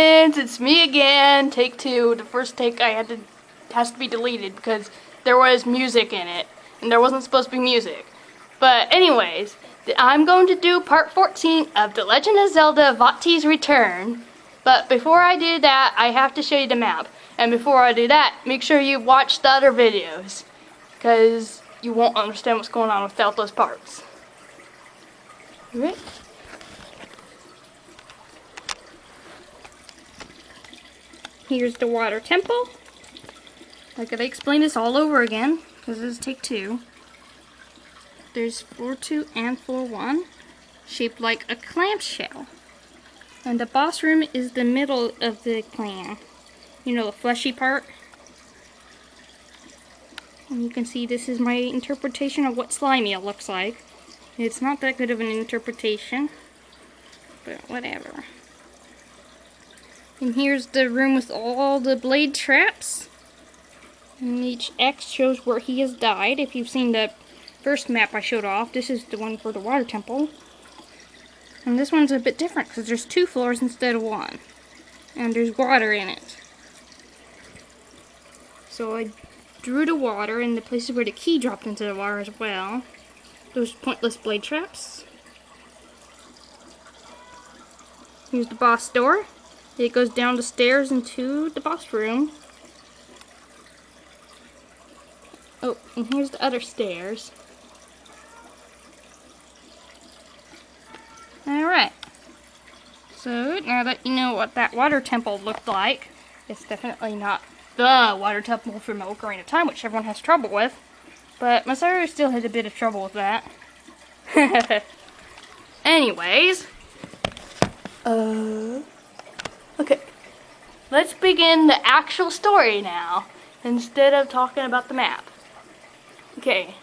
friends, it's me again. Take two. The first take has to be deleted because there was music in it, and there wasn't supposed to be music. But anyways, I'm going to do part 14 of The Legend of Zelda: Vaati's Return. But before I do that, I have to show you the map. And before I do that, make sure you watch the other videos, because you won't understand what's going on without those parts. Alright. Here's the water temple. I gotta explain this all over again, because this is take two. There's 4-2 and 4-1, shaped like a clamshell. And the boss room is the middle of the clam. You know, the fleshy part. And you can see this is my interpretation of what slimy it looks like. It's not that good of an interpretation, but whatever. And here's the room with all the blade traps. And each X shows where he has died. If you've seen the first map I showed off, this is the one for the water temple. And this one's a bit different because there's 2 floors instead of 1. And there's water in it. So I drew the water in the places where the key dropped into the water as well. Those pointless blade traps. Here's the boss door. It goes down the stairs into the boss room. Oh, and here's the other stairs. Alright. So, now that you know what that water temple looked like, it's definitely not the water temple from Ocarina of Time, which everyone has trouble with. But Masaru still had a bit of trouble with that. Anyways. Okay. Let's begin the actual story now, instead of talking about the map. Okay.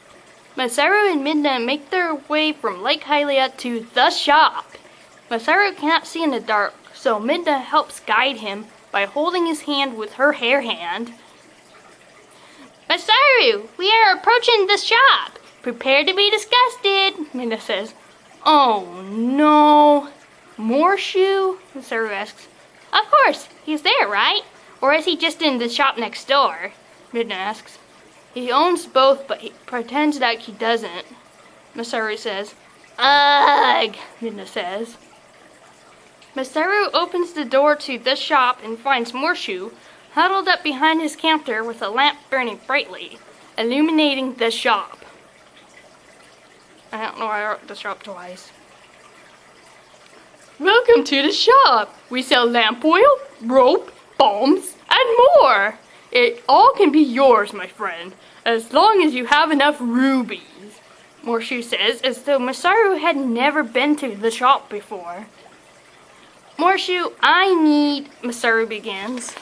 Masaru and Midna make their way from Lake Hylia to the shop. Masaru cannot see in the dark, so Midna helps guide him by holding his hand with her hair hand. Masaru, we are approaching the shop. Prepare to be disgusted, Midna says. Oh no. More shoe? Masaru asks. Of course, he's there, right? Or is he just in the shop next door? Midna asks. He owns both, but he pretends that he doesn't. Masaru says. Ugh, Midna says. Masaru opens the door to the shop and finds Morshu huddled up behind his counter with a lamp burning brightly, illuminating the shop. I don't know why I wrote the shop twice. Welcome to the shop. We sell lamp oil, rope, bombs, and more. It all can be yours, my friend, as long as you have enough rubies, Morshu says, as though Masaru had never been to the shop before. Morshu, Masaru begins.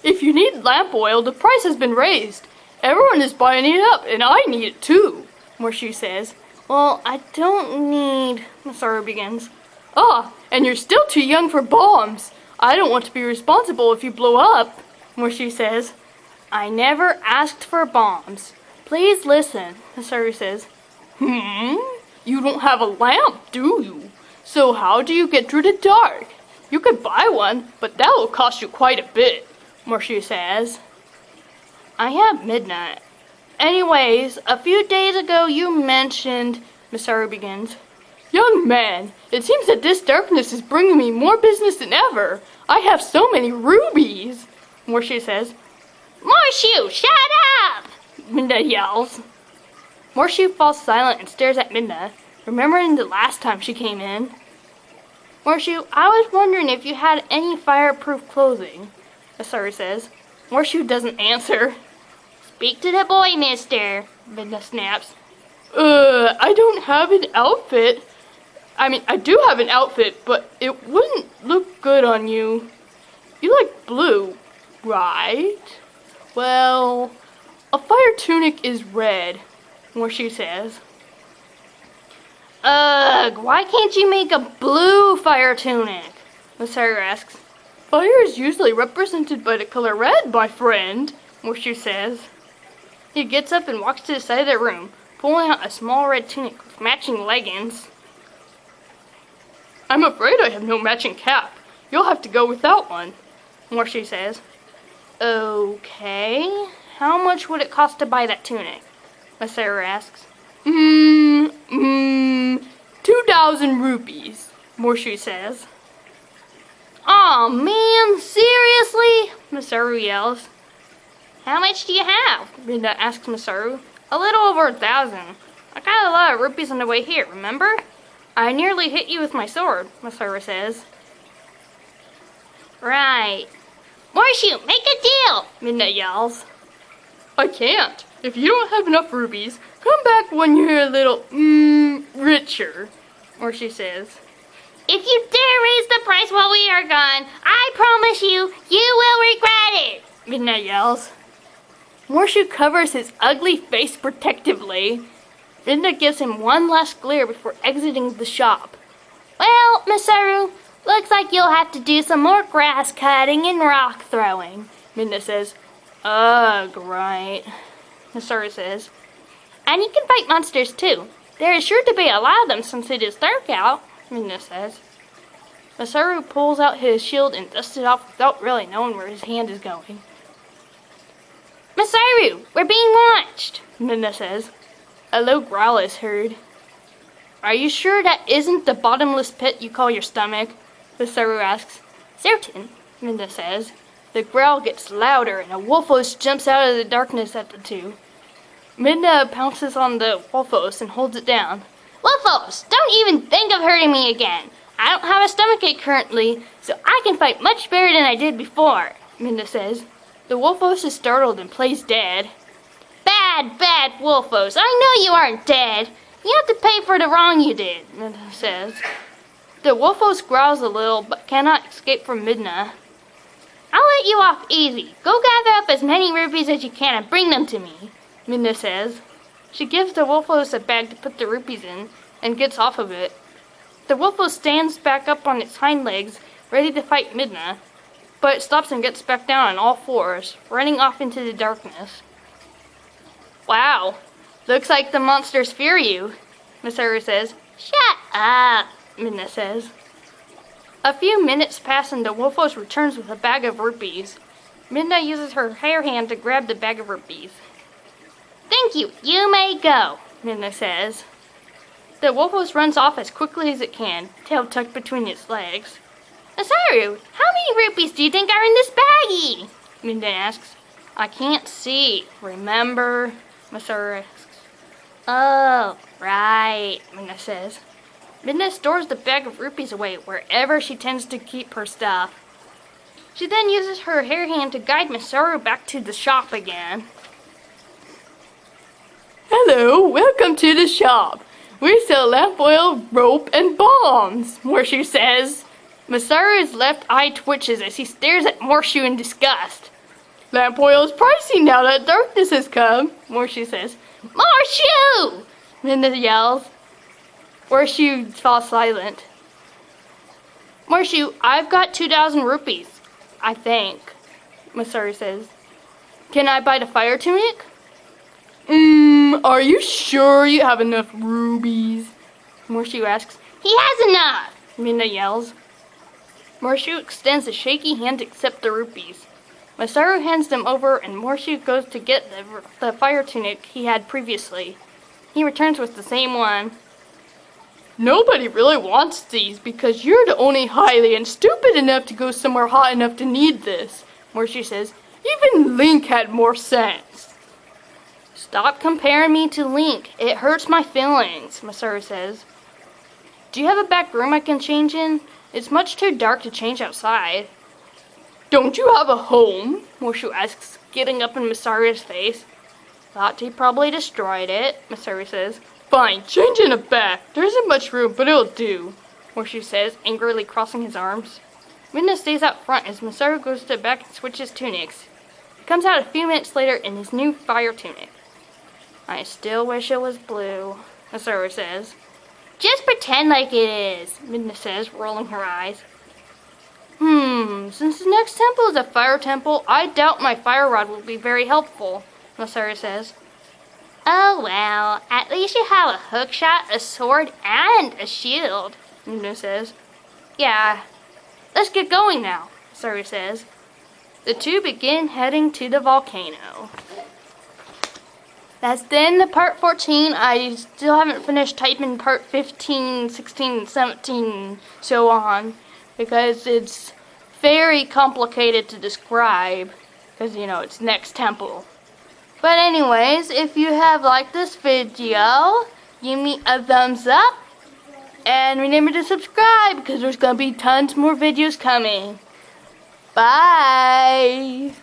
If you need lamp oil, the price has been raised. Everyone is buying it up, and I need it too, Morshu says. Well, I don't need, Masaru begins. Ah, and you're still too young for bombs. I don't want to be responsible if you blow up, Morshu says. I never asked for bombs. Please listen, Masaru says. You don't have a lamp, do you? So how do you get through the dark? You could buy one, but that will cost you quite a bit, Morshu says. I have midnight. Anyways, a few days ago you mentioned, Masaru begins. Young man, it seems that this darkness is bringing me more business than ever. I have so many rubies, Morshu says. Morshu, shut up! Midna yells. Morshu falls silent and stares at Midna, remembering the last time she came in. Morshu, I was wondering if you had any fireproof clothing, Masaru says. Morshu doesn't answer. Speak to the boy, mister, Midna snaps. I don't have an outfit. I do have an outfit, but it wouldn't look good on you. You like blue, right? Well, a fire tunic is red, Morshu says. Ugh, why can't you make a blue fire tunic? Masaru asks. Fire is usually represented by the color red, my friend, Morshu says. He gets up and walks to the side of the room, pulling out a small red tunic with matching leggings. I'm afraid I have no matching cap. You'll have to go without one, Morshi says. Okay, how much would it cost to buy that tunic? Masaru asks. 2,000 rupees, Morshi says. Aw, man, seriously? Masaru yells. How much do you have? Midna asks Masaru. A little over 1,000. I got a lot of rupees on the way here, remember? I nearly hit you with my sword, Masaru says. Right. Morshu, make a deal, Midna yells. I can't. If you don't have enough rupees, come back when you're a little, richer, Morshu says. If you dare raise the price while we are gone, I promise you, you will regret it, Midna yells. Morshu covers his ugly face protectively. Midna gives him one last glare before exiting the shop. Well, Masaru, looks like you'll have to do some more grass cutting and rock throwing, Midna says. Ugh, right, Masaru says. And you can fight monsters too. There is sure to be a lot of them since it is dark out, Midna says. Masaru pulls out his shield and dusts it off without really knowing where his hand is going. Masaru, we're being watched, Midna says. A low growl is heard. Are you sure that isn't the bottomless pit you call your stomach? Masaru asks. Certain, Midna says. The growl gets louder and a wolfos jumps out of the darkness at the two. Midna pounces on the wolfos and holds it down. Wolfos, don't even think of hurting me again. I don't have a stomachache currently, so I can fight much better than I did before, Midna says. The wolfos is startled and plays dead. Bad wolfos, I know you aren't dead. You have to pay for the wrong you did, Midna says. The wolfos growls a little, but cannot escape from Midna. I'll let you off easy. Go gather up as many rupees as you can and bring them to me, Midna says. She gives the wolfos a bag to put the rupees in and gets off of it. The wolfos stands back up on its hind legs, ready to fight Midna, but it stops and gets back down on all fours, running off into the darkness. Wow, looks like the monsters fear you, Masaru says. Shut up, Midna says. A few minutes pass and the wolfos returns with a bag of rupees. Midna uses her hair hand to grab the bag of rupees. Thank you, you may go, Midna says. The wolfos runs off as quickly as it can, tail tucked between its legs. Masaru, how many rupees do you think are in this baggie? Midna asks. I can't see, remember? Masaru asks. Oh, right, Midna says. Midna stores the bag of rupees away wherever she tends to keep her stuff. She then uses her hair hand to guide Masaru back to the shop again. Hello, welcome to the shop. We sell lamp oil, rope, and bombs, Morshu says. Masaru's left eye twitches as he stares at Morshu in disgust. Lamp oil is pricey now that darkness has come, Morshu says. Morshu! Midna yells. Morshu falls silent. Morshu, I've got 2,000 rupees, I think, Masaru says. Can I buy the fire tunic? Are you sure you have enough rubies? Morshu asks. He has enough, Midna yells. Morshu extends a shaky hand to accept the rupees. Masaru hands them over and Morshu goes to get the fire tunic he had previously. He returns with the same one. Nobody really wants these because you're the only highly and stupid enough to go somewhere hot enough to need this, Morshu says. Even Link had more sense. Stop comparing me to Link. It hurts my feelings, Masaru says. Do you have a back room I can change in? It's much too dark to change outside. Don't you have a home? Morshu asks, getting up in Masaru's face. Vaati probably destroyed it, Masaru says. Fine, change in the back. There isn't much room, but it'll do, Morshu says, angrily crossing his arms. Midna stays out front as Masaru goes to the back and switches tunics. He comes out a few minutes later in his new fire tunic. I still wish it was blue, Masaru says. Just pretend like it is, Midna says, rolling her eyes. Since the next temple is a fire temple, I doubt my fire rod will be very helpful, Masaru says. Oh well, at least you have a hookshot, a sword, and a shield, Midna says. Yeah, let's get going now, Suri says. The two begin heading to the volcano. That's the end of part 14. I still haven't finished typing part 15, 16, 17, so on, because it's very complicated to describe, because, you know, it's next temple. But anyways, if you have liked this video, give me a thumbs up, and remember to subscribe, because there's going to be tons more videos coming. Bye!